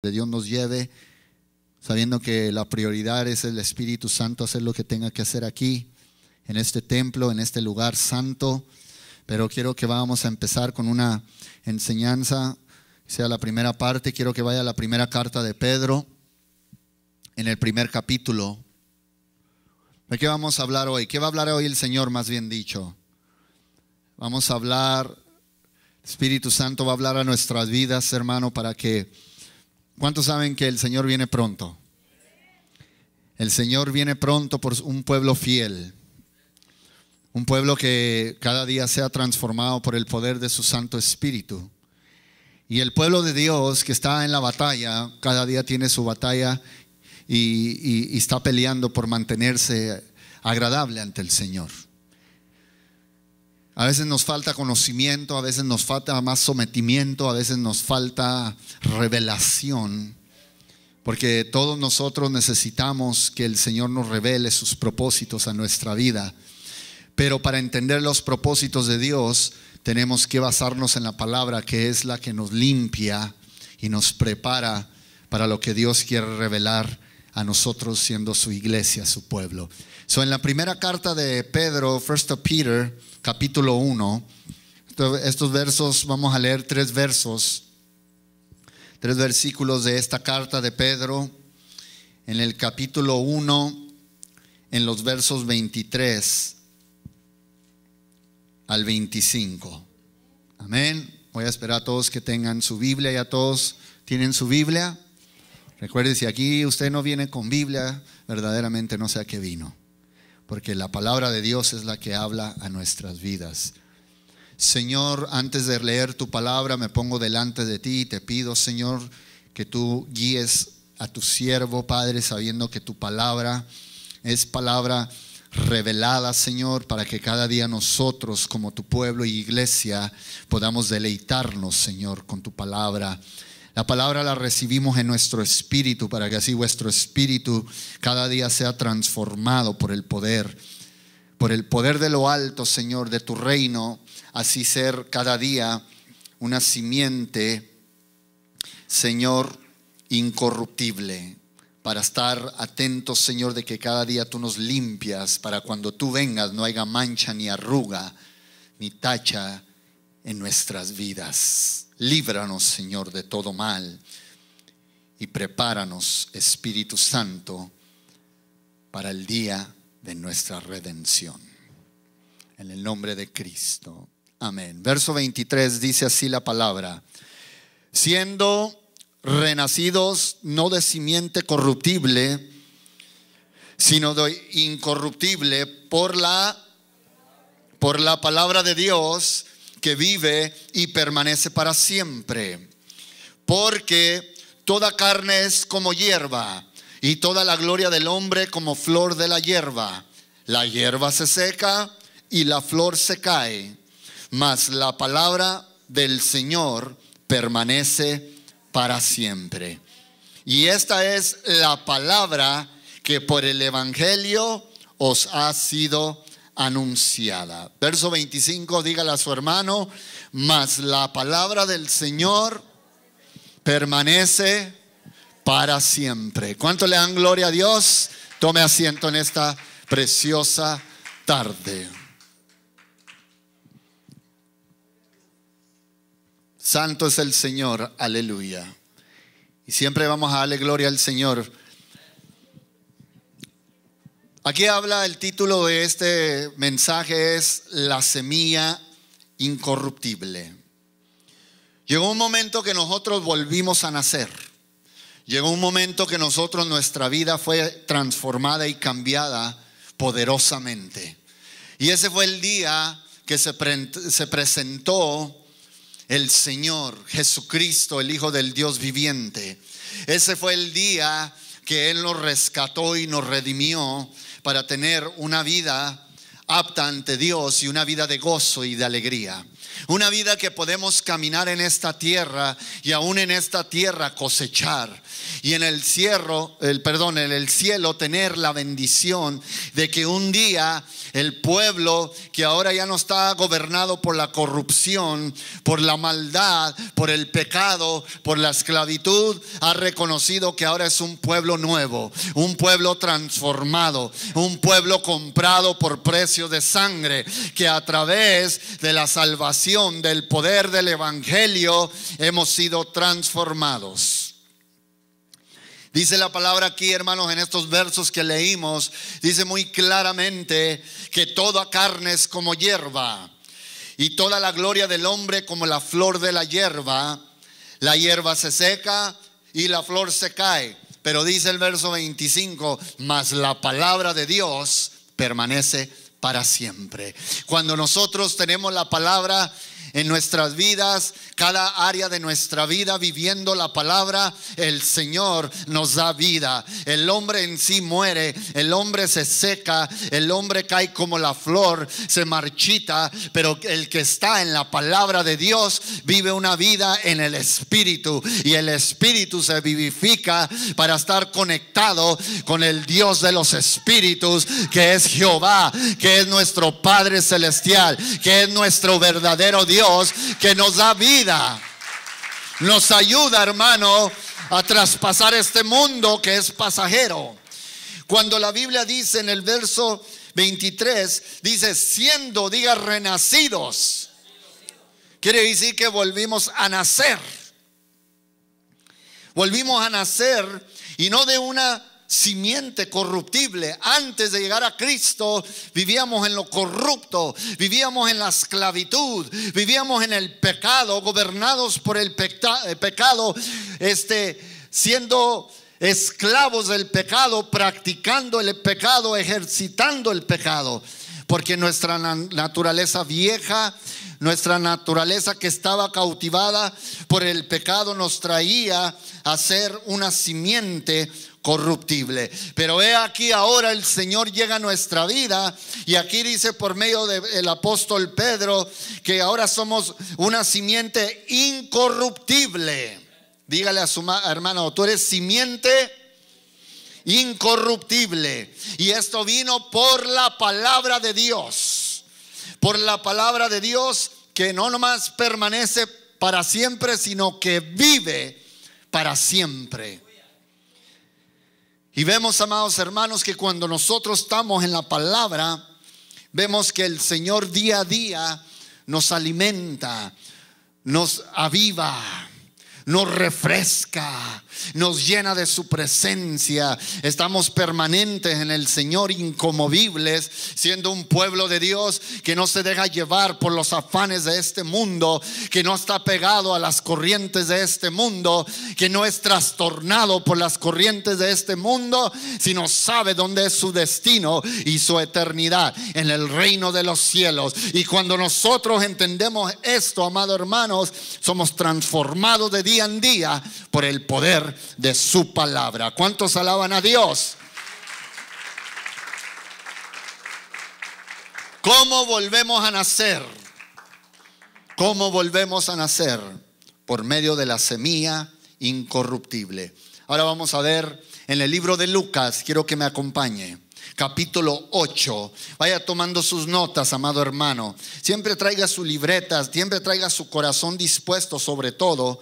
de Dios nos lleve, sabiendo que la prioridad es el Espíritu Santo, hacer lo que tenga que hacer aquí, en este templo, en este lugar santo. Pero quiero que vamos a empezar con una enseñanza, sea la primera parte. Quiero que vaya a la primera carta de Pedro, en el primer capítulo. ¿De qué vamos a hablar hoy? ¿Qué va a hablar hoy el Señor, más bien dicho? Vamos a hablar, Espíritu Santo va a hablar a nuestras vidas, hermano, para que... ¿Cuántos saben que el Señor viene pronto? El Señor viene pronto por un pueblo fiel. Un pueblo que cada día sea transformado por el poder de su Santo Espíritu. Y el pueblo de Dios que está en la batalla, cada día tiene su batalla y está peleando por mantenerse agradable ante el Señor. A veces nos falta conocimiento, a veces nos falta más sometimiento, a veces nos falta revelación, porque todos nosotros necesitamos que el Señor nos revele sus propósitos a nuestra vida. Pero para entender los propósitos de Dios tenemos que basarnos en la palabra, que es la que nos limpia y nos prepara para lo que Dios quiere revelar a nosotros, siendo su iglesia, su pueblo. En la primera carta de Pedro, 1 Peter, capítulo 1, estos versos, vamos a leer tres versículos de esta carta de Pedro. En el capítulo 1, en los versos 23 al 25. Amén. Voy a esperar a todos que tengan su Biblia. ¿Ya todos tienen su Biblia? Recuerde, si aquí usted no viene con Biblia, verdaderamente no sé a qué vino, porque la palabra de Dios es la que habla a nuestras vidas. Señor, antes de leer tu palabra, me pongo delante de ti y te pido, Señor, que tú guíes a tu siervo, Padre, sabiendo que tu palabra es palabra revelada, Señor, para que cada día nosotros, como tu pueblo y iglesia, podamos deleitarnos, Señor, con tu palabra. La palabra la recibimos en nuestro espíritu, para que así vuestro espíritu cada día sea transformado por el poder de lo alto, Señor, de tu reino. Así ser cada día una simiente, Señor, incorruptible, para estar atentos, Señor, de que cada día tú nos limpias, para cuando tú vengas no haya mancha, ni arruga, ni tacha en nuestras vidas. Líbranos, Señor, de todo mal y prepáranos, Espíritu Santo, para el día de nuestra redención. En el nombre de Cristo. Amén. Verso 23 dice así la palabra: siendo renacidos no de simiente corruptible, sino de incorruptible, por la palabra de Dios, que vive y permanece para siempre. Porque toda carne es como hierba, y toda la gloria del hombre como flor de la hierba. La hierba se seca y la flor se cae, mas la palabra del Señor permanece para siempre. Y esta es la palabra que por el evangelio os ha sido anunciada. Verso 25, dígale a su hermano: mas la palabra del Señor permanece para siempre. ¿Cuánto le dan gloria a Dios? Tome asiento en esta preciosa tarde. Santo es el Señor, aleluya. Y siempre vamos a darle gloria al Señor. Aquí habla, el título de este mensaje es la semilla incorruptible. Llegó un momento que nosotros volvimos a nacer. Llegó un momento que nuestra vida fue transformada y cambiada poderosamente. Y ese fue el día que se presentó el Señor Jesucristo, el Hijo del Dios viviente. Ese fue el día que Él nos rescató y nos redimió para tener una vida apta ante Dios y una vida de gozo y de alegría. Una vida que podemos caminar en esta tierra y aún en esta tierra cosechar. Y en el cielo, en el cielo tener la bendición de que un día el pueblo que ahora ya no está gobernado por la corrupción, por la maldad, por el pecado, por la esclavitud, ha reconocido que ahora es un pueblo nuevo, un pueblo transformado, un pueblo comprado por precio de sangre, que a través de la salvación, del poder del evangelio, hemos sido transformados. Dice la palabra aquí, hermanos, en estos versos que leímos, dice muy claramente que toda carne es como hierba, y toda la gloria del hombre como la flor de la hierba. La hierba se seca y la flor se cae, pero dice el verso 25, mas la palabra de Dios permanece para siempre. Cuando nosotros tenemos la palabra en nuestras vidas, cada área de nuestra vida viviendo la palabra, el Señor nos da vida. El hombre en sí muere, el hombre se seca, el hombre cae como la flor, se marchita, pero el que está en la palabra de Dios vive una vida en el Espíritu, y el Espíritu se vivifica para estar conectado con el Dios de los espíritus, que es Jehová, que es nuestro Padre celestial, que es nuestro verdadero Dios, que nos da vida. Nos ayuda, hermano, a traspasar este mundo que es pasajero. Cuando la Biblia dice en el verso 23, dice siendo, diga renacidos, quiere decir que volvimos a nacer. Volvimos a nacer, y no de una simiente corruptible. Antes de llegar a Cristo vivíamos en lo corrupto, vivíamos en la esclavitud, vivíamos en el pecado, gobernados por el pecado, siendo esclavos del pecado, practicando el pecado, ejercitando el pecado, porque nuestra naturaleza vieja, nuestra naturaleza que estaba cautivada por el pecado, nos traía a ser una simiente corruptible. Pero he aquí ahora el Señor llega a nuestra vida, y aquí dice por medio del apóstol Pedro que ahora somos una simiente incorruptible. Dígale a su hermano, tú eres simiente incorruptible, y esto vino por la palabra de Dios, por la palabra de Dios, que no nomás permanece para siempre, sino que vive para siempre. Y vemos, amados hermanos, que cuando nosotros estamos en la palabra, vemos que el Señor día a día nos alimenta, nos aviva, nos refresca, nos llena de su presencia. Estamos permanentes en el Señor, inconmovibles, siendo un pueblo de Dios que no se deja llevar por los afanes de este mundo, que no está pegado a las corrientes de este mundo, que no es trastornado por las corrientes de este mundo, sino sabe dónde es su destino y su eternidad, en el reino de los cielos. Y cuando nosotros entendemos esto, amados hermanos, somos transformados de día en día por el poder de su palabra. ¿Cuántos alaban a Dios? ¿Cómo volvemos a nacer? ¿Cómo volvemos a nacer? Por medio de la semilla incorruptible. Ahora vamos a ver en el libro de Lucas, quiero que me acompañe. Capítulo 8. Vaya tomando sus notas, amado hermano. Siempre traiga su libreta, siempre traiga su corazón dispuesto, sobre todo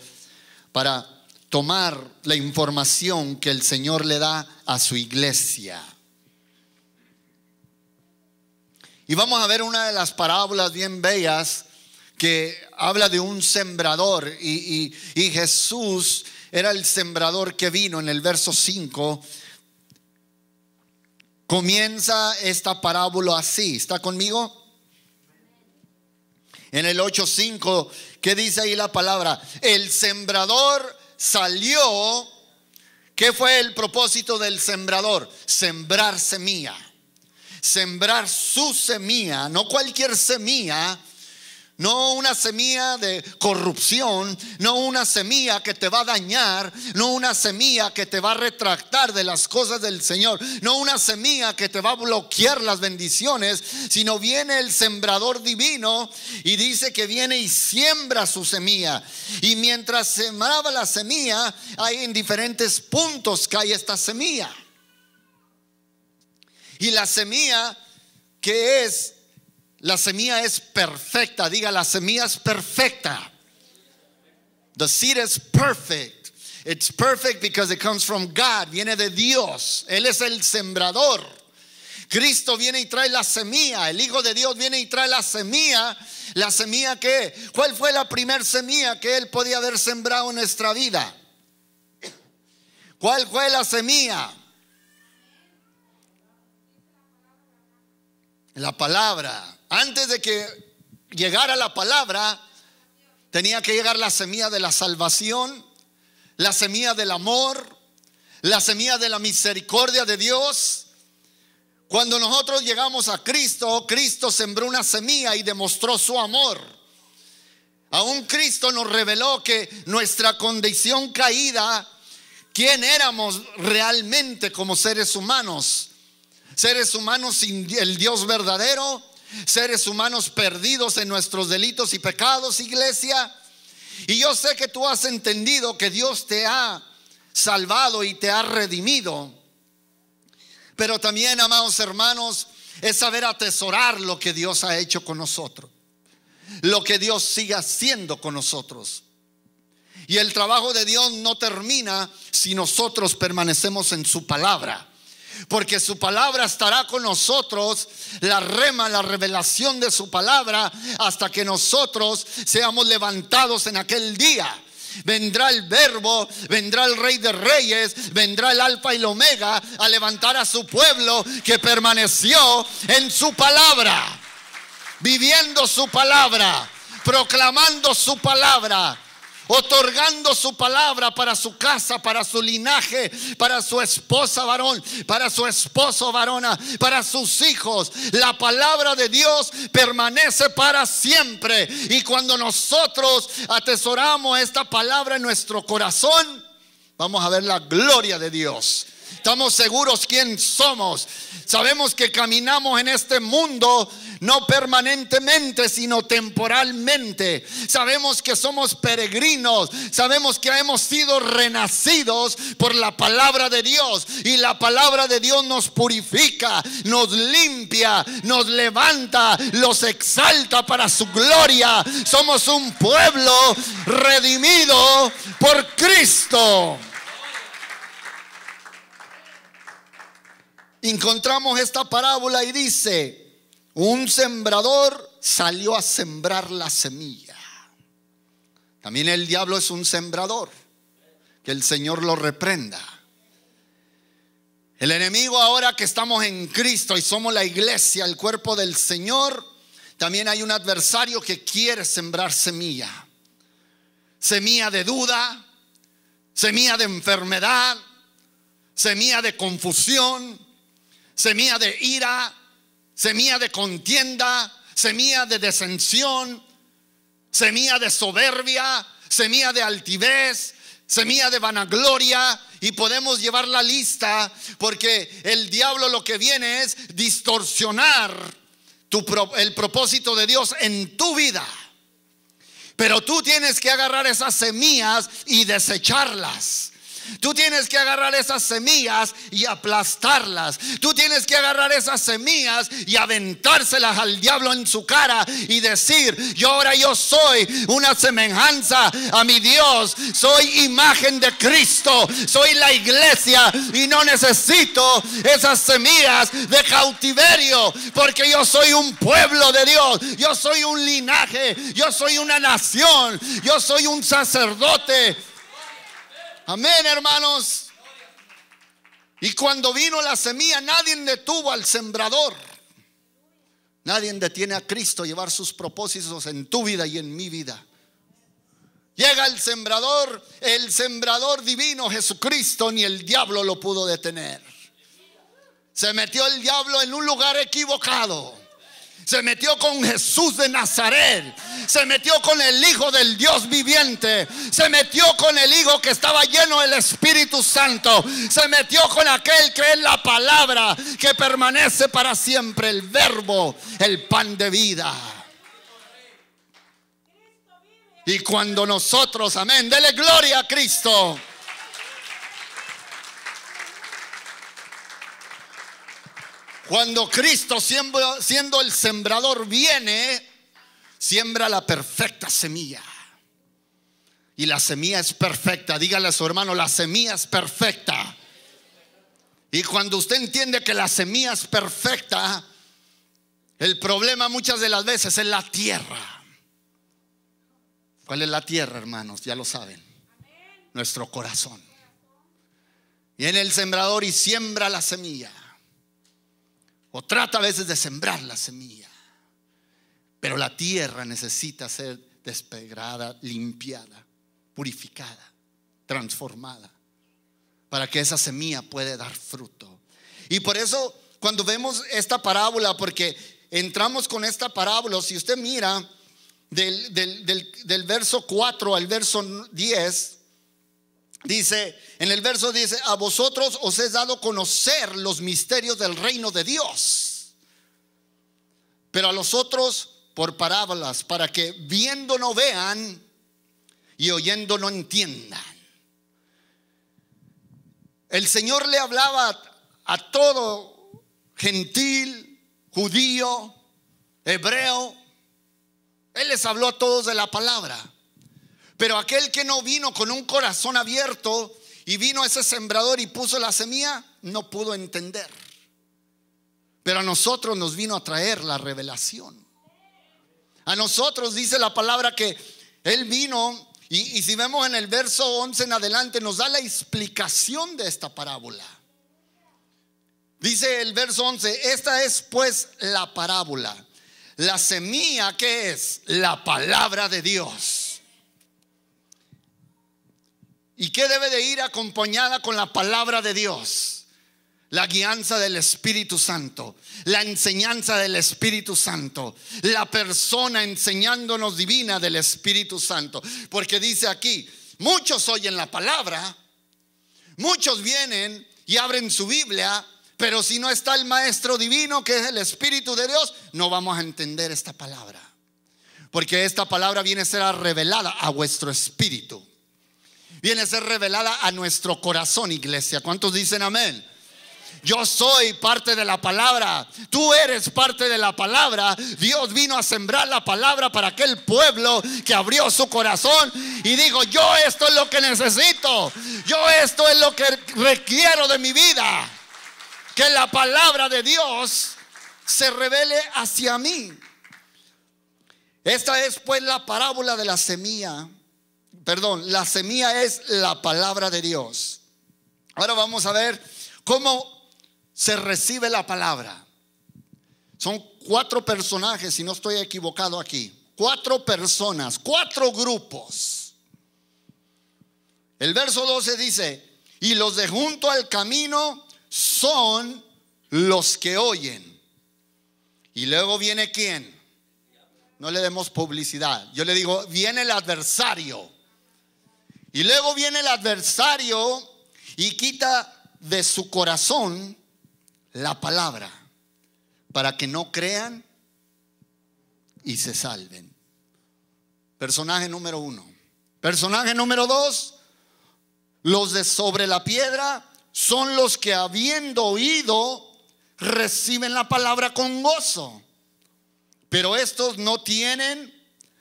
para tomar la información que el Señor le da a su iglesia. Y vamos a ver una de las parábolas bien bellas que habla de un sembrador, y Jesús era el sembrador que vino. En el verso 5 comienza esta parábola así. ¿Está conmigo? En el 8:5, ¿qué dice ahí la palabra? El sembrador salió. ¿Qué fue el propósito del sembrador? Sembrar semilla. Sembrar su semilla, no cualquier semilla, No una semilla de corrupción, no una semilla que te va a dañar, no una semilla que te va a retractar de las cosas del Señor, no una semilla que te va a bloquear las bendiciones, sino viene el sembrador divino y dice que viene y siembra su semilla. Y mientras sembraba la semilla, hay en diferentes puntos cae esta semilla. Y la semilla que es, la semilla es perfecta. Diga, la semilla es perfecta. The seed is perfect. It's perfect because it comes from God. Viene de Dios. Él es el sembrador. Cristo viene y trae la semilla. El Hijo de Dios viene y trae la semilla. La semilla que, ¿cuál fue la primera semilla que Él podía haber sembrado en nuestra vida? ¿Cuál fue la semilla? La palabra. Antes de que llegara la palabra, tenía que llegar la semilla de la salvación, la semilla del amor, la semilla de la misericordia de Dios. Cuando nosotros llegamos a Cristo, Cristo sembró una semilla y demostró su amor. Aún Cristo nos reveló que nuestra condición caída, quién éramos realmente como seres humanos. Seres humanos sin el Dios verdadero, seres humanos perdidos en nuestros delitos y pecados, iglesia. Y yo sé que tú has entendido que Dios te ha salvado y te ha redimido. Pero también, amados hermanos, es saber atesorar lo que Dios ha hecho con nosotros, lo que Dios sigue haciendo con nosotros. Y el trabajo de Dios no termina si nosotros permanecemos en su palabra. Porque su palabra estará con nosotros, la rema, la revelación de su palabra, hasta que nosotros seamos levantados en aquel día. Vendrá el Verbo, vendrá el Rey de Reyes, vendrá el Alfa y el Omega a levantar a su pueblo que permaneció en su palabra, viviendo su palabra, proclamando su palabra, otorgando su palabra para su casa, para su linaje, para su esposa varón, para su esposo varona, para sus hijos. La palabra de Dios permanece para siempre. Y cuando nosotros atesoramos esta palabra en nuestro corazón, vamos a ver la gloria de Dios. Estamos seguros quién somos. Sabemos que caminamos en este mundo no permanentemente, sino temporalmente. Sabemos que somos peregrinos. Sabemos que hemos sido renacidos por la palabra de Dios. Y la palabra de Dios nos purifica, nos limpia, nos levanta, los exalta para su gloria. Somos un pueblo redimido por Cristo. Encontramos esta parábola y dice: un sembrador salió a sembrar la semilla. También el diablo es un sembrador. Que el Señor lo reprenda. El enemigo, ahora que estamos en Cristo y somos la iglesia, el cuerpo del Señor, también hay un adversario que quiere sembrar semilla. Semilla de duda, semilla de enfermedad, semilla de confusión, semilla de ira, semilla de contienda, semilla de disensión, semilla de soberbia, semilla de altivez, semilla de vanagloria. Y podemos llevar la lista, porque el diablo lo que viene es distorsionar el propósito de Dios en tu vida. Pero tú tienes que agarrar esas semillas y desecharlas. Tú tienes que agarrar esas semillas y aplastarlas. Tú tienes que agarrar esas semillas y aventárselas al diablo en su cara y decir: yo soy una semejanza a mi Dios. Soy imagen de Cristo. Soy la iglesia y no necesito esas semillas de cautiverio, porque yo soy un pueblo de Dios. Yo soy un linaje. Yo soy una nación. Yo soy un sacerdote. Amén, hermanos. Y cuando vino la semilla, nadie detuvo al sembrador. Nadie detiene a Cristo a llevar sus propósitos en tu vida y en mi vida. Llega el sembrador divino Jesucristo, ni el diablo lo pudo detener. Se metió el diablo en un lugar equivocado. Se metió con Jesús de Nazaret. Se metió con el Hijo del Dios viviente. Se metió con el Hijo que estaba lleno del Espíritu Santo. Se metió con aquel que es la palabra que permanece para siempre, el Verbo, el pan de vida. Y cuando nosotros, amén, dele gloria a Cristo. Cuando Cristo, siendo el sembrador, viene, siembra la perfecta semilla. Y la semilla es perfecta. Dígale a su hermano, la semilla es perfecta. Y cuando usted entiende que la semilla es perfecta, el problema muchas de las veces es la tierra. ¿Cuál es la tierra, hermanos? Ya lo saben. Nuestro corazón. Viene el sembrador y siembra la semilla. O trata a veces de sembrar la semilla. Pero la tierra necesita ser despegrada, limpiada, purificada, transformada, para que esa semilla pueda dar fruto. Y por eso cuando vemos esta parábola, porque entramos con esta parábola, si usted mira del verso 4 al verso 10, dice, en el verso dice: a vosotros os he dado a conocer los misterios del reino de Dios, pero a los otros por parábolas, para que viendo no vean y oyendo no entiendan. El Señor le hablaba a todo gentil, judío, hebreo. Él les habló a todos de la palabra. Pero aquel que no vino con un corazón abierto y vino ese sembrador y puso la semilla, no pudo entender. Pero a nosotros nos vino a traer la revelación. A nosotros dice la palabra que Él vino, y si vemos en el verso 11 en adelante, nos da la explicación de esta parábola. Dice el verso 11: esta es pues la parábola. La semilla, ¿qué es? La palabra de Dios. ¿Y qué debe de ir acompañada con la palabra de Dios? La guianza del Espíritu Santo, la enseñanza del Espíritu Santo, la persona enseñándonos divina del Espíritu Santo. Porque dice aquí, muchos oyen la palabra, muchos vienen y abren su Biblia, pero si no está el maestro divino, que es el Espíritu de Dios, no vamos a entender esta palabra. Porque esta palabra viene a ser revelada a vuestro espíritu, viene a ser revelada a nuestro corazón, iglesia. ¿Cuántos dicen amén? Yo soy parte de la palabra, tú eres parte de la palabra. Dios vino a sembrar la palabra para aquel pueblo que abrió su corazón y dijo: yo esto es lo que necesito, yo esto es lo que requiero de mi vida, que la palabra de Dios se revele hacia mí. Esta es pues la parábola de la semilla. Perdón, la semilla es la palabra de Dios. Ahora vamos a ver cómo se recibe la palabra. Son 4 personajes, si no estoy equivocado aquí. 4 personas, 4 grupos. El verso 12 dice: y los de junto al camino son los que oyen. Y luego viene ¿quién? No le demos publicidad. Yo le digo, viene el adversario. Y luego viene el adversario y quita de su corazón la palabra, para que no crean y se salven. Personaje número 1. Personaje número 2: los de sobre la piedra son los que, habiendo oído, reciben la palabra con gozo, pero estos no tienen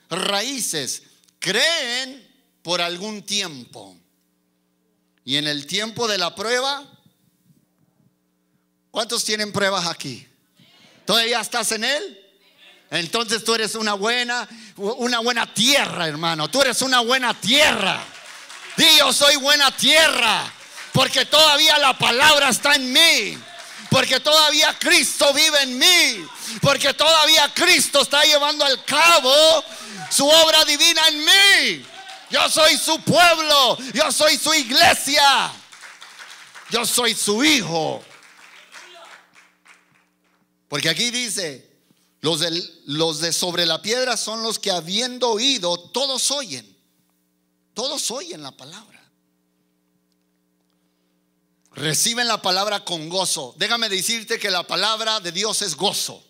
raíces, creen por algún tiempo, y en el tiempo de la prueba. ¿Cuántos tienen pruebas aquí? ¿Todavía estás en Él? Entonces tú eres una buena tierra, hermano. Tú eres una buena tierra. Di: yo soy buena tierra, porque todavía la palabra está en mí, porque todavía Cristo vive en mí, porque todavía Cristo está llevando al cabo su obra divina en mí. Yo soy su pueblo, yo soy su iglesia, yo soy su hijo. Porque aquí dice: Los de sobre la piedra son los que habiendo oído, todos oyen. Todos oyen la palabra. Reciben la palabra con gozo. Déjame decirte que la palabra de Dios es gozo.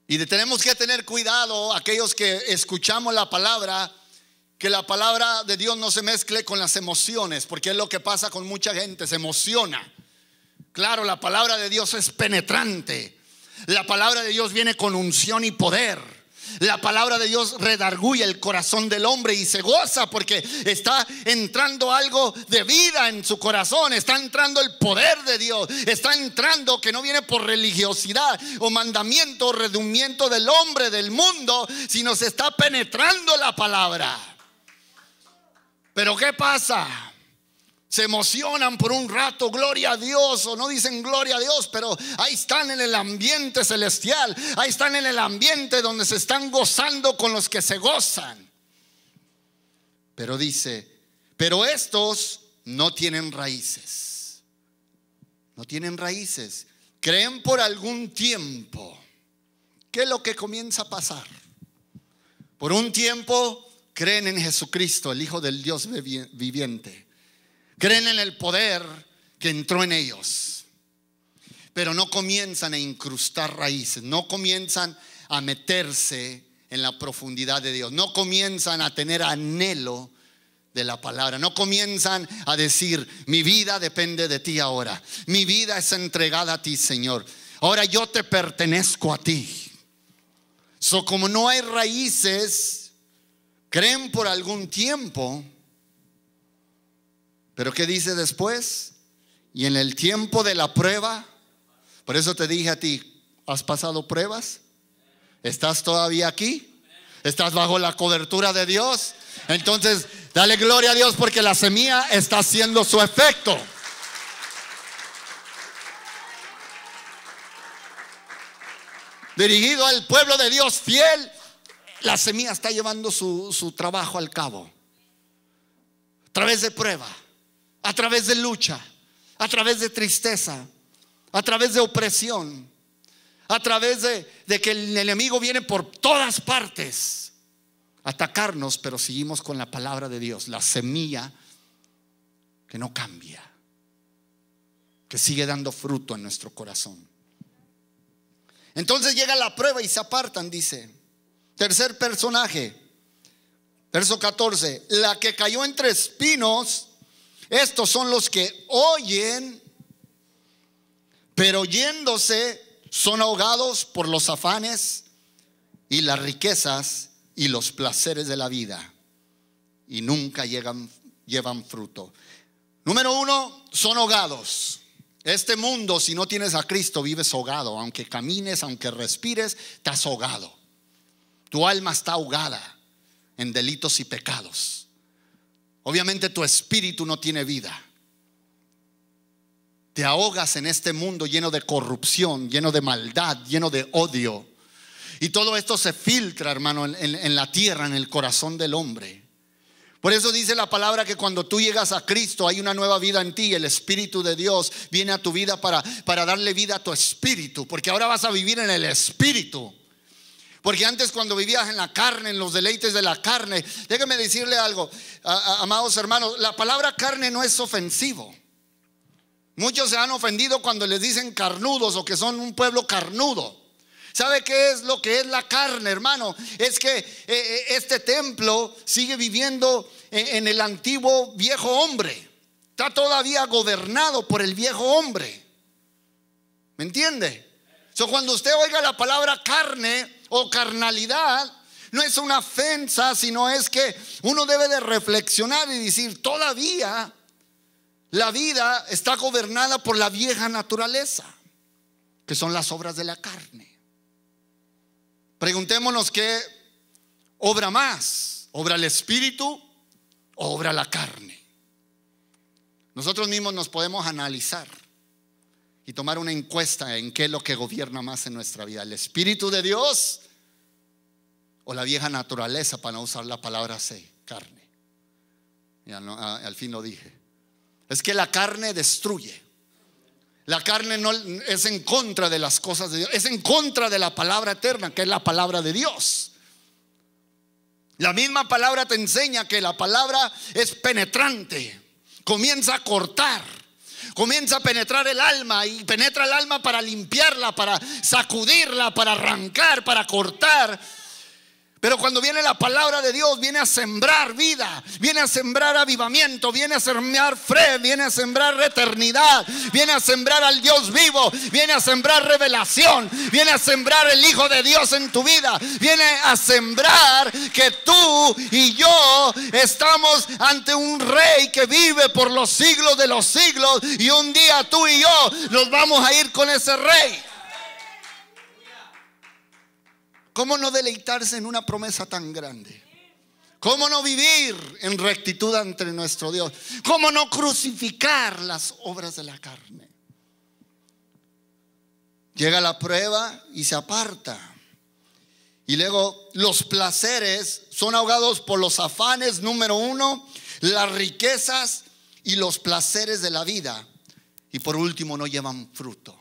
Y tenemos que tener cuidado aquellos que escuchamos la palabra, que la palabra de Dios no se mezcle con las emociones, porque es lo que pasa con mucha gente, se emociona. Claro, la palabra de Dios es penetrante. La palabra de Dios viene con unción y poder. La palabra de Dios redarguye el corazón del hombre y se goza porque está entrando algo de vida en su corazón. Está entrando el poder de Dios. Está entrando, que no viene por religiosidad o mandamiento o redundamiento del hombre, del mundo, sino se está penetrando la palabra. Pero ¿qué pasa? Se emocionan por un rato, gloria a Dios, o no dicen gloria a Dios, pero ahí están en el ambiente celestial. Ahí están en el ambiente donde se están gozando con los que se gozan. Pero dice, pero estos no tienen raíces. No tienen raíces. Creen por algún tiempo. ¿Qué es lo que comienza a pasar? Por un tiempo creen en Jesucristo, el Hijo del Dios viviente. Creen en el poder que entró en ellos, pero no comienzan a incrustar raíces, no comienzan a meterse en la profundidad de Dios, no comienzan a tener anhelo de la palabra, no comienzan a decir: mi vida depende de ti ahora, mi vida es entregada a ti, Señor, ahora yo te pertenezco a ti. Como no hay raíces, creen por algún tiempo. Pero ¿qué dice después? Y en el tiempo de la prueba. Por eso te dije a ti: ¿has pasado pruebas? ¿Estás todavía aquí? ¿Estás bajo la cobertura de Dios? Entonces dale gloria a Dios, porque la semilla está haciendo su efecto. Dirigido al pueblo de Dios fiel, la semilla está llevando su trabajo al cabo. A través de prueba, a través de lucha, a través de tristeza, a través de opresión, a través de que el enemigo viene por todas partes a atacarnos, pero seguimos con la palabra de Dios, la semilla que no cambia, que sigue dando fruto en nuestro corazón. Entonces llega la prueba y se apartan, dice. Tercer personaje, verso 14: la que cayó entre espinos. Estos son los que oyen, pero oyéndose son ahogados por los afanes y las riquezas y los placeres de la vida, y nunca llevan fruto. Número uno, son ahogados. Este mundo, si no tienes a Cristo, vives ahogado. Aunque camines, aunque respires, estás ahogado. Tu alma está ahogada en delitos y pecados. Obviamente tu espíritu no tiene vida. Te ahogas en este mundo lleno de corrupción, lleno de maldad, lleno de odio. Y todo esto se filtra, hermano, en la tierra, en el corazón del hombre. Por eso dice la palabra que cuando tú llegas a Cristo hay una nueva vida en ti. El Espíritu de Dios viene a tu vida para darle vida a tu espíritu, porque ahora vas a vivir en el Espíritu. Porque antes, cuando vivías en la carne, en los deleites de la carne, déjame decirle algo, amados hermanos, la palabra carne no es ofensivo. Muchos se han ofendido cuando les dicen carnudos o que son un pueblo carnudo. ¿Sabe qué es lo que es la carne, hermano? Es que este templo sigue viviendo en el antiguo viejo hombre. Está todavía gobernado por el viejo hombre. ¿Me entiende? Cuando usted oiga la palabra carne o carnalidad, no es una ofensa, sino es que uno debe de reflexionar y decir: todavía la vida está gobernada por la vieja naturaleza, que son las obras de la carne. Preguntémonos: ¿qué obra más? ¿Obra el espíritu o obra la carne? Nosotros mismos nos podemos analizar y tomar una encuesta en qué es lo que gobierna más en nuestra vida: el Espíritu de Dios o la vieja naturaleza, para no usar la palabra carne. Ya no, al fin lo dije. Es que la carne destruye. La carne no es en contra de las cosas de Dios, es en contra de la palabra eterna, que es la palabra de Dios. La misma palabra te enseña que la palabra es penetrante, comienza a cortar, comienza a penetrar el alma y penetra el alma para limpiarla, para sacudirla, para arrancar, para cortar. Pero cuando viene la palabra de Dios, viene a sembrar vida, viene a sembrar avivamiento, viene a sembrar fe, viene a sembrar eternidad, viene a sembrar al Dios vivo, viene a sembrar revelación, viene a sembrar el Hijo de Dios en tu vida, viene a sembrar que tú y yo estamos ante un rey que vive por los siglos de los siglos, y un día tú y yo nos vamos a ir con ese rey. ¿Cómo no deleitarse en una promesa tan grande? ¿Cómo no vivir en rectitud ante nuestro Dios? ¿Cómo no crucificar las obras de la carne? Llega la prueba y se aparta. Y luego los placeres son ahogados por los afanes, número uno, las riquezas y los placeres de la vida. Y por último, no llevan fruto.